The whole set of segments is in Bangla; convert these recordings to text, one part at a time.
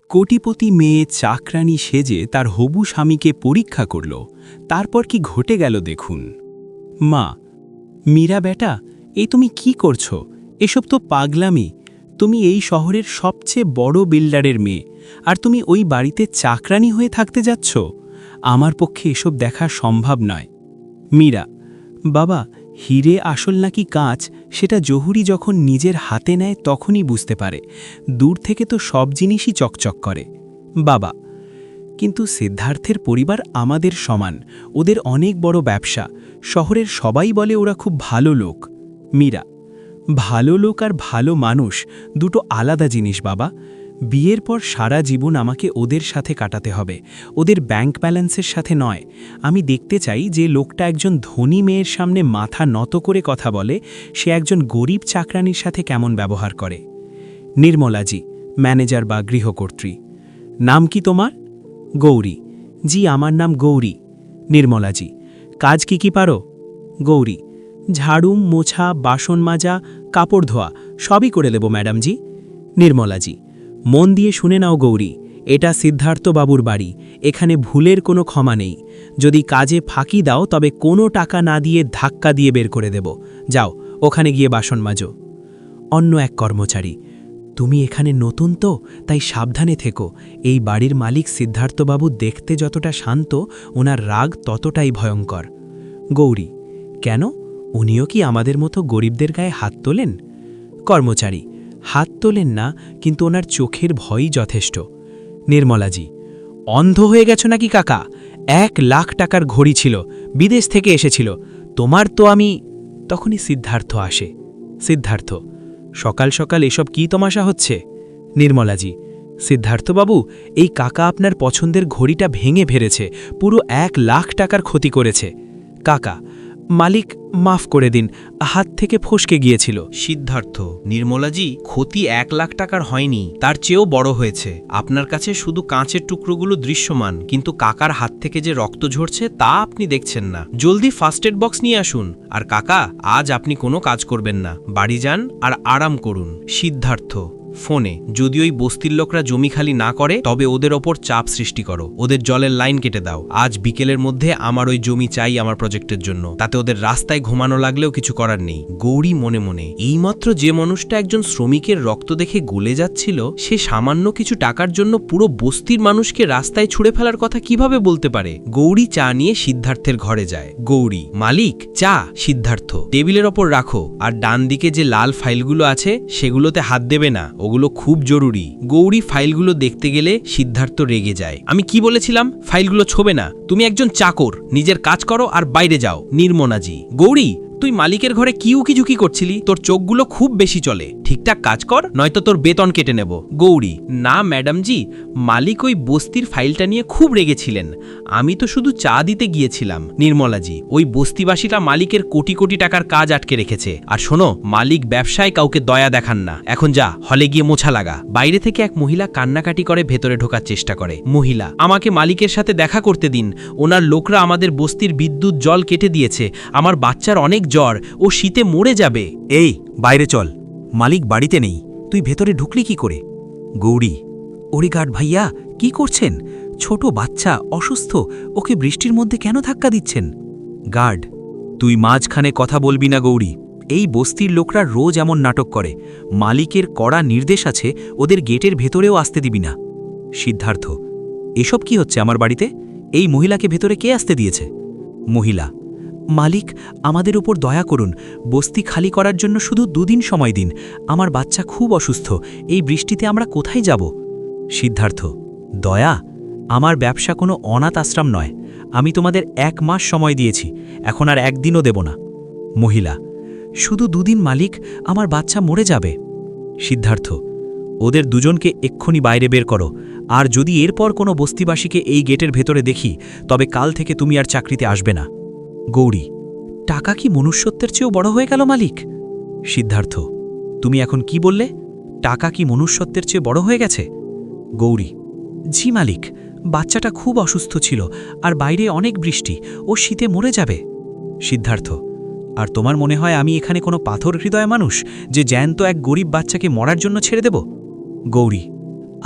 কোটিপতি মেয়ে চাকরানী সেজে তার হবু স্বামীকে পরীক্ষা করল। তারপর কি ঘটে গেল দেখুন। মা, মীরা বেটা, এই তুমি কি করছো? এসব তো পাগলামি। তুমি এই শহরের সবচেয়ে বড় বিল্ডারের মেয়ে, আর তুমি ওই বাড়িতে চাকরানী হয়ে থাকতে যাচ্ছ? আমার পক্ষে এসব দেখা সম্ভব নয়। মীরা, বাবা, হিরে আসল নাকি কাঁচ সেটা জহুরি যখন নিজের হাতে নেয় তখনই বুঝতে পারে। দূর থেকে তো সব জিনিসই চকচক করে। বাবা, কিন্তু সিদ্ধার্থের পরিবার আমাদের সমান, ওদের অনেক বড় ব্যবসা, শহরের সবাই বলে ওরা খুব ভালো লোক। মীরা, ভালো লোক আর ভালো মানুষ দুটো আলাদা জিনিস বাবা। বিয়ের পর সারা জীবন আমাকে ওদের সাথে কাটাতে হবে, ওদের ব্যাংক ব্যালেন্সের সাথে নয়। আমি দেখতে চাই যে লোকটা একজন ধনী মেয়ের সামনে মাথা নত করে কথা বলে, সে একজন গরিব চাকরানির সাথে কেমন ব্যবহার করে। নির্মলাজি, ম্যানেজার বা গৃহকর্ত্রী। নাম কি তোমার? গৌরী। জি, আমার নাম গৌরী। নির্মলাজি, কাজ কি পারো? গৌরী, ঝাড়ু, মোছা, বাসন মাজা, কাপড় ধোয়া সবই করে দেব ম্যাডামজি। নির্মলাজি, মন দিয়ে শুনে নাও গৌরী, এটা সিদ্ধার্থবাবুর বাড়ি, এখানে ভুলের কোনো ক্ষমা নেই। যদি কাজে ফাঁকি দাও তবে কোনো টাকা না দিয়ে ধাক্কা দিয়ে বের করে দেব। যাও, ওখানে গিয়ে বাসন মাজো। অন্য এক কর্মচারী, তুমি এখানে নতুন তো, তাই সাবধানে থেকো। এই বাড়ির মালিক সিদ্ধার্থবাবু দেখতে যতটা শান্ত, ওনার রাগ ততটাই ভয়ঙ্কর। গৌরী, কেন? উনিও কি আমাদের মতো গরিবদের গায়ে হাত তোলেন? কর্মচারী, হাত তোলেন না, কিন্তু ওনার চোখের ভয়ই যথেষ্ট। নির্মলাজি, অন্ধ হয়ে গেছ নাকি কাকা? 1,00,000 টাকার ঘড়ি ছিল, বিদেশ থেকে এসেছিল তোমার তো আমি। তখনই সিদ্ধার্থ আসে। সিদ্ধার্থ, সকাল সকাল এসব কি তমাশা হচ্ছে? নির্মলাজি, সিদ্ধার্থবাবু, এই কাকা আপনার পছন্দের ঘড়িটা ভেঙে ফেলেছে, পুরো 1,00,000 টাকার ক্ষতি করেছে। কাকা, মালিক মাফ করে দিন, হাত থেকে ফসকে গিয়েছিল। সিদ্ধার্থ, নির্মলাজি, ক্ষতি 1,00,000 টাকার হয়নি, তার চেয়েও বড় হয়েছে। আপনার কাছে শুধু কাঁচের টুকরোগুলো দৃশ্যমান, কিন্তু কাকার হাত থেকে যে রক্ত ঝরছে তা আপনি দেখছেন না। জলদি ফার্স্ট এড বক্স নিয়ে আসুন। আর কাকা, আজ আপনি কোনো কাজ করবেন না, বাড়ি যান আর আরাম করুন। সিদ্ধার্থ ফোনে, যদি ওই বস্তির লোকরা জমি খালি না করে তবে ওদের ওপর চাপ সৃষ্টি করো, ওদের জলের লাইন কেটে দাও। আজ বিকেলের মধ্যে আমার ওই জমি চাই আমার প্রজেক্টের জন্য, তাতে ওদের রাস্তায় ঘুমানো লাগলেও কিছু করার নেই। গৌরী মনে মনে, এইমাত্র যে মানুষটা একজন শ্রমিকের রক্ত দেখে গলে যাচ্ছিল, সে সামান্য কিছু টাকার জন্য পুরো বস্তির মানুষকে রাস্তায় ছুঁড়ে ফেলার কথা কিভাবে বলতে পারে। গৌরী চা নিয়ে সিদ্ধার্থের ঘরে যায়। গৌরী, মালিক, চা। সিদ্ধার্থ, টেবিলের ওপর রাখো, আর ডান দিকে যে লাল ফাইলগুলো আছে সেগুলোতে হাত দেবে না, ওগুলো খুব জরুরি। গৌরী ফাইলগুলো দেখতে গেলে সিদ্ধার্থ রেগে যায়। আমি কি বলেছিলাম? ফাইলগুলো ছোবে না। তুমি একজন চাকর, নিজের কাজ করো আর বাইরে যাও। নির্মলাজি, গৌরী, তুই মালিকের ঘরে কি উকিঝুঁকি করছিলি? তোর চোখগুলো খুব বেশি চলে, ঠিকঠাক কাজ কর, নয়তো তোর বেতন কেটে নেব। গৌরী, না ম্যাডামজি, মালিক ওই বস্তির ফাইলটা নিয়ে খুব রেগেছিলেন, আমি তো শুধু চা দিতে গিয়েছিলাম। নির্মলাজি, ওই বস্তিবাসীরা মালিকের কোটি কোটি টাকার কাজ আটকে রেখেছে। আর শোনো, মালিক ব্যবসায় কাউকে দয়া দেখান না। এখন যা, হলে গিয়ে মোছা লাগা। বাইরে থেকে এক মহিলা কান্নাকাটি করে ভেতরে ঢোকার চেষ্টা করে। মহিলা, আমাকে মালিকের সাথে দেখা করতে দিন, ওনার লোকরা আমাদের বস্তির বিদ্যুৎ জল কেটে দিয়েছে, আমার বাচ্চার অনেক জ্বর, ও শীতে মরে যাবে। এই, বাইরে চল, মালিক বাড়িতে নেই, তুই ভেতরে ঢুকলি কি করে? গৌরী, ওরে গার্ড ভাইয়া, কি করছেন? ছোট বাচ্চা অসুস্থ, ওকে বৃষ্টির মধ্যে কেন ধাক্কা দিচ্ছেন? গার্ড, তুই মাঝখানে কথা বলবি না গৌরী। এই বস্তির লোকরা রোজ এমন নাটক করে, মালিকের কড়া নির্দেশ আছে, ওদের গেটের ভেতরেও আসতে দিবি না। সিদ্ধার্থ, এসব কি হচ্ছে আমার বাড়িতে? এই মহিলাকে ভেতরে কে আসতে দিয়েছে? মহিলা, মালিক, আমাদের উপর দয়া করুন, বস্তি খালি করার জন্য শুধু 2 দিন সময় দিন, আমার বাচ্চা খুব অসুস্থ, এই বৃষ্টিতে আমরা কোথায় যাব? সিদ্ধার্থ, দয়া? আমার ব্যবসা কোনো অনাথ আশ্রম নয়, আমি তোমাদের 1 মাস সময় দিয়েছি, এখন আর 1 দিনও দেব না। মহিলা, শুধু 2 দিন মালিক, আমার বাচ্চা মরে যাবে। সিদ্ধার্থ, ওদের দুজনকে এক্ষুনি বাইরে বের করো, আর যদি এরপর কোনো বস্তিবাসীকে এই গেটের ভেতরে দেখি তবে কাল থেকে তুমি আর চাকরিতে আসবে না। গৌরী, টাকা কি মনুষ্যত্বের চেয়েও বড় হয়ে গেল মালিক? সিদ্ধার্থ, তুমি এখন কি বললে? টাকা কি মনুষ্যত্বের চেয়ে বড় হয়ে গেছে? গৌরী, জি মালিক, বাচ্চাটা খুব অসুস্থ ছিল, আর বাইরে অনেক বৃষ্টি, ও শীতে মরে যাবে। সিদ্ধার্থ, আর তোমার মনে হয় আমি এখানে কোনো পাথর হৃদয় মানুষ যে জ্যান্ত এক গরিব বাচ্চাকে মরার জন্য ছেড়ে দেব? গৌরী,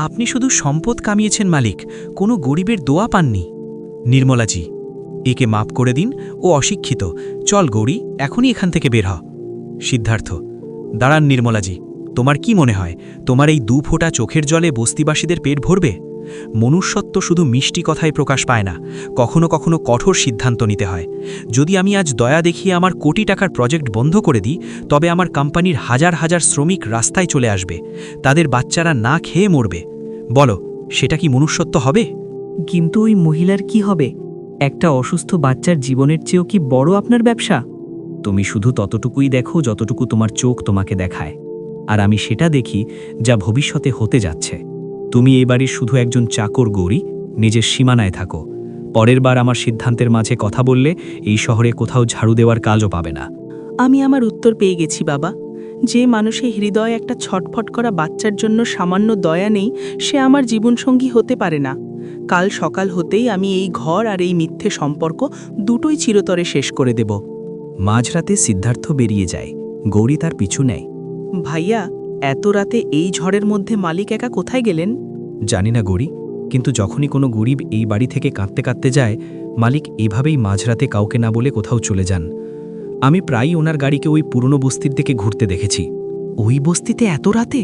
আপনি শুধু সম্পদ কামিয়েছেন মালিক, কোনো গরিবের দোয়া পাননি। নির্মলাজি, একে মাপ করে দিন, ও অশিক্ষিত। চল গৌরী, এখনই এখান থেকে বের হ। সিদ্ধার্থ, দাঁড়ান নির্মলাজি, তোমার কি মনে হয় তোমার এই 2 ফোঁটা চোখের জলে বস্তিবাসীদের পেট ভরবে? মনুষ্যত্ব শুধু মিষ্টি কথায় প্রকাশ পায় না, কখনো কখনো কঠোর সিদ্ধান্ত নিতে হয়। যদি আমি আজ দয়া দেখিয়ে আমার কোটি টাকার প্রজেক্ট বন্ধ করে দিই, তবে আমার কোম্পানির হাজার হাজার শ্রমিক রাস্তায় চলে আসবে, তাদের বাচ্চারা না খেয়ে মরবে। বলো, সেটা কি মনুষ্যত্ব হবে? কিন্তু ওই মহিলার কি হবে? একটা অসুস্থ বাচ্চার জীবনের চেয়েও কি বড় আপনার ব্যবসা? তুমি শুধু ততটুকুই দেখো যতটুকু তোমার চোখ তোমাকে দেখায়, আর আমি সেটা দেখি যা ভবিষ্যতে হতে যাচ্ছে। তুমি এই বাড়ির শুধু একজন চাকর গৌরী, নিজের সীমানায় থাকো। পরের বার আমার সিদ্ধান্তের মাঝে কথা বললে এই শহরে কোথাও ঝাড়ু দেওয়ার কাজও পাবে না। আমি আমার উত্তর পেয়ে গেছি বাবা। যে মানুষের হৃদয়ে একটা ছটফট করা বাচ্চার জন্য সামান্য দয়া নেই, সে আমার জীবনসঙ্গী হতে পারে না। কাল সকাল হতেই আমি এই ঘর আর এই মিথ্যে সম্পর্ক দুটোই চিরতরে শেষ করে দেব। মাঝরাতে সিদ্ধার্থ বেরিয়ে যায়, গৌরী তার পিছু নেয়। ভাইয়া, এত রাতে এই ঝড়ের মধ্যে মালিক একা কোথায় গেলেন? জানি না গৌরী, কিন্তু যখনই কোনো গরিব এই বাড়ি থেকে কাঁদতে কাঁদতে যায়, মালিক এভাবেই মাঝরাতে কাউকে না বলে কোথাও চলে যান। আমি প্রায়ই ওনার গাড়িকে ওই পুরনো বস্তির দিকে ঘুরতে দেখেছি। ওই বস্তিতে এত রাতে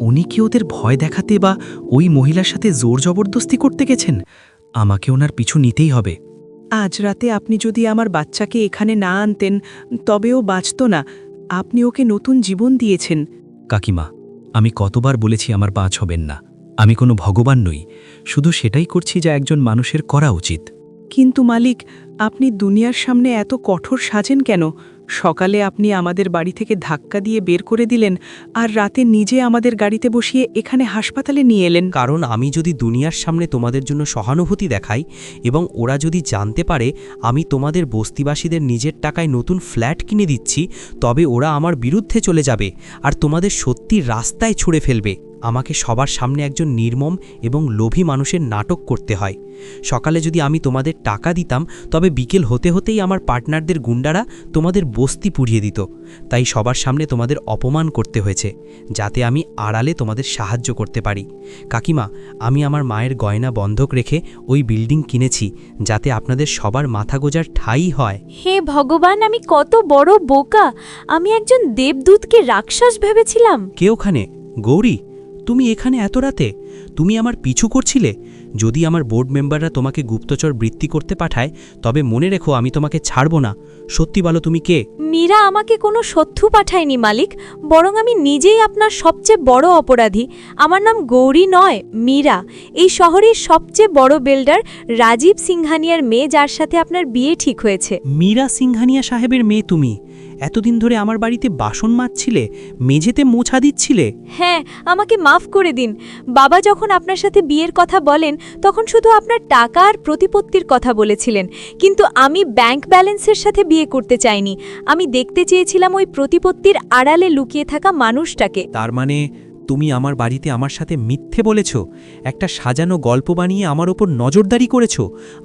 উনি কি ওদের ভয় দেখাতে বা ওই মহিলার সাথে জোর জবরদস্তি করতে গেছেন? আমাকে ওনার পিছু নিতেই হবে। আজ রাতে আপনি যদি আমার বাচ্চাকে এখানে না আনতেন, তবে ও বাঁচত না। আপনি ওকে নতুন জীবন দিয়েছেন। কাকিমা, আমি কতবার বলেছি আমার বাঁচ হবেন না। আমি কোনো ভগবান নই, শুধু সেটাই করছি যা একজন মানুষের করা উচিত। কিন্তু মালিক, আপনি দুনিয়ার সামনে এত কঠোর সাজেন কেন? সকালে আপনি আমাদের বাড়ি থেকে ধাক্কা দিয়ে বের করে দিলেন, আর রাতে নিজে আমাদের গাড়িতে বসিয়ে এখানে হাসপাতালে নিয়ে এলেন। কারণ আমি যদি দুনিয়ার সামনে তোমাদের জন্য সহানুভূতি দেখাই এবং ওরা যদি জানতে পারে আমি তোমাদের বস্তিবাসীদের নিজের টাকায় নতুন ফ্ল্যাট কিনে দিচ্ছি, তবে ওরা আমার বিরুদ্ধে চলে যাবে আর তোমাদের সত্যি রাস্তায় ছুঁড়ে ফেলবে। আমাকে সবার সামনে একজন নির্মম এবং লোভী মানুষের নাটক করতে হয়। সকালে যদি আমি তোমাদের টাকা দিতাম, তবে বিকেল হতে হতেই আমার পার্টনারদের গুন্ডারা তোমাদের বস্তি পুড়িয়ে দিত। তাই সবার সামনে তোমাদের অপমান করতে হয়েছে, যাতে আমি আড়ালে তোমাদের সাহায্য করতে পারি। কাকিমা, আমি আমার মায়ের গয়না বন্ধক রেখে ওই বিল্ডিং কিনেছি, যাতে আপনাদের সবার মাথা গোজার ঠাঁই হয়। হে ভগবান, আমি কত বড় বোকা! আমি একজন দেবদূতকে রাক্ষস ভেবেছিলাম। কে ওখানে? গৌরী, তুমি এখানে এত রাতে? তুমি আমার পিছু করছিলে? যদি আমার বোর্ড মেম্বাররা তোমাকে গুপ্তচর বৃত্তি করতে পাঠায়, তবে মনে রেখো আমি তোমাকে ছাড়ব না। সত্যি বলো, তুমি কে? মীরা আমাকে কোনো শত্রু পাঠায়নি মালিক, বরং আমি নিজেই আপনার সবচেয়ে বড় অপরাধী। আমার নাম গৌরী নয়, মীরা। এই শহরের সবচেয়ে বড় বিল্ডার রাজীব সিংহানিয়ার মেয়ে, যার সাথে আপনার বিয়ে ঠিক হয়েছে। মীরা সিংহানিয়া সাহেবের মেয়ে তুমি? এতদিন ধরে আমার বাড়িতে বাসন মাজছিলে, মেঝেতে মোছা দিচ্ছিলে? হ্যাঁ, আমাকে মাফ করে দিন। বাবা যখন আপনার সাথে বিয়ের কথা বলেন, তখন শুধু আপনার টাকা আর প্রতিপত্তির কথা বলেছিলেন, কিন্তু আমি ব্যাংক ব্যালেন্সের সাথে বিয়ে করতে চাইনি। আমি দেখতে চেয়েছিলাম ওই প্রতিপত্তির আড়ালে লুকিয়ে থাকা মানুষটাকে। তার মানে তুমি আমার বাড়িতে আমার সাথে মিথ্যে বলেছ, একটা সাজানো গল্প বানিয়ে আমার ওপর নজরদারি করেছ,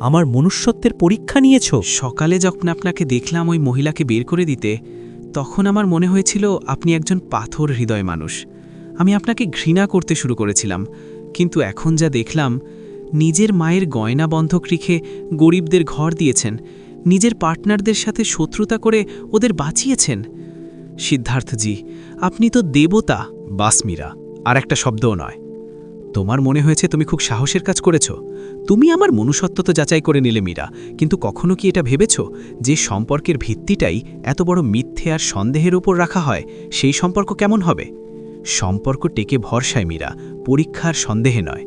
আমার মনুষ্যত্বের পরীক্ষা নিয়েছ। সকালে যখন আপনাকে দেখলাম ওই মহিলাকে বের করে দিতে, তখন আমার মনে হয়েছিল আপনি একজন পাথর হৃদয় মানুষ। আমি আপনাকে ঘৃণা করতে শুরু করেছিলাম, কিন্তু এখন যা দেখলাম, নিজের মায়ের গয়না বন্ধক রেখে গরিবদের ঘর দিয়েছেন, নিজের পার্টনারদের সাথে শত্রুতা করে ওদের বাঁচিয়েছেন। সিদ্ধার্থজি, আপনি তো দেবতা। বাস মীরা, আর একটা শব্দও নয়। তোমার মনে হয়েছে তুমি খুব সাহসের কাজ করেছ। তুমি আমার মনুষ্যত্ব তো যাচাই করে নিলে মীরা, কিন্তু কখনো কি এটা ভেবেছ যে সম্পর্কের ভিত্তিটাই এত বড় মিথ্যে আর সন্দেহের উপর রাখা হয়, সেই সম্পর্ক কেমন হবে? সম্পর্ক টেকে ভরসায় মীরা, পরীক্ষার সন্দেহে নয়।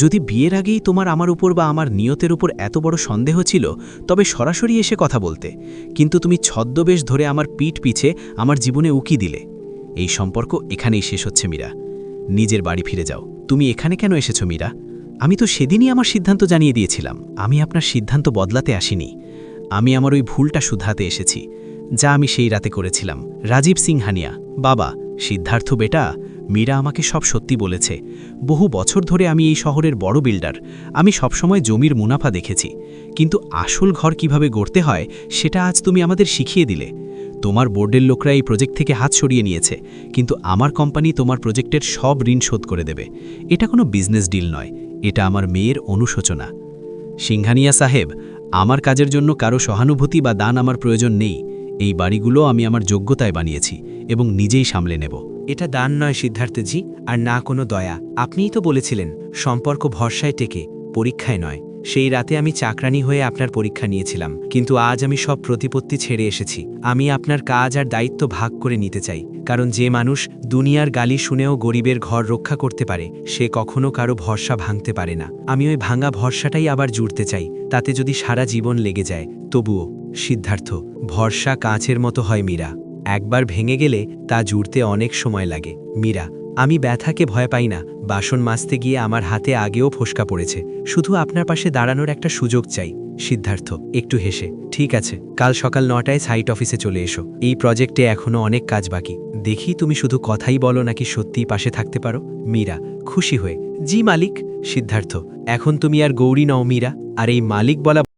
যদি বিয়ের আগেই তোমার আমার উপর বা আমার নিয়তের উপর এত বড় সন্দেহ ছিল, তবে সরাসরি এসে কথা বলতে, কিন্তু তুমি ছদ্মবেশ ধরে আমার পিঠ পিছে আমার জীবনে উকি দিলে। এই সম্পর্ক এখানেই শেষ হচ্ছে মীরা। নিজের বাড়ি ফিরে যাও। তুমি এখানে কেন এসেছো মীরা? আমি তো সেদিনই আমার সিদ্ধান্ত জানিয়ে দিয়েছিলাম। আমি আপনার সিদ্ধান্ত বদলাতে আসিনি, আমি আমার ওই ভুলটা শুধরাতে এসেছি, যা আমি সেই রাতে করেছিলাম। রাজীব সিংহানিয়া, বাবা, সিদ্ধার্থ বেটা, মীরা আমাকে সব সত্যি বলেছে। বহু বছর ধরে আমি এই শহরের বড় বিল্ডার, আমি সবসময় জমির মুনাফা দেখেছি, কিন্তু আসল ঘর কিভাবে গড়তে হয় সেটা আজ তুমি আমাদের শিখিয়ে দিলে। তোমার বোর্ডের লোকরা এই প্রজেক্ট থেকে হাত সরিয়ে নিয়েছে, কিন্তু আমার কোম্পানি তোমার প্রজেক্টের সব ঋণ শোধ করে দেবে। এটা কোনো বিজনেস ডিল নয়, এটা আমার মেয়ের অনুশোচনা। সিংহানিয়া সাহেব, আমার কাজের জন্য কারো সহানুভূতি বা দান আমার প্রয়োজন নেই। এই বাড়িগুলো আমি আমার যোগ্যতায় বানিয়েছি এবং নিজেই সামলে নেব। এটা দান নয় সিদ্ধার্থজি, আর না কোনো দয়া। আপনিই তো বলেছিলেন সম্পর্ক ভরসায় টেকে, পরীক্ষায় নয়। সেই রাতে আমি চাকরানি হয়ে আপনার পরীক্ষা নিয়েছিলাম, কিন্তু আজ আমি সব প্রতিপত্তি ছেড়ে এসেছি। আমি আপনার কাজ আর দায়িত্ব ভাগ করে নিতে চাই, কারণ যে মানুষ দুনিয়ার গালি শুনেও গরিবের ঘর রক্ষা করতে পারে, সে কখনো কারো ভরসা ভাঙতে পারে না। আমি ওই ভাঙা ভরসাটাই আবার জুড়তে চাই, তাতে যদি সারা জীবন লেগে যায় তবুও। সিদ্ধার্থ, ভরসা কাঁচের মতো হয় মীরা, একবার ভেঙে গেলে তা জুড়তে অনেক সময় লাগে। মীরা, আমি ব্যথাকে ভয় পাই না। বাসন মাজতে গিয়ে আমার হাতে আগেও ফোসকা পড়েছে, শুধু আপনার পাশে দাঁড়ানোর একটা সুযোগ চাই। সিদ্ধার্থ একটু হেসে, ঠিক আছে, কাল সকাল 9টায় সাইট অফিসে চলে এসো। এই প্রজেক্টে এখনও অনেক কাজ বাকি। দেখি তুমি শুধু কথাই বলো নাকি সত্যিই পাশে থাকতে পারো। মীরা খুশি হয়ে, জি মালিক। সিদ্ধার্থ, এখন তুমি আর গৌরী নও মীরা, আর এই মালিক বলা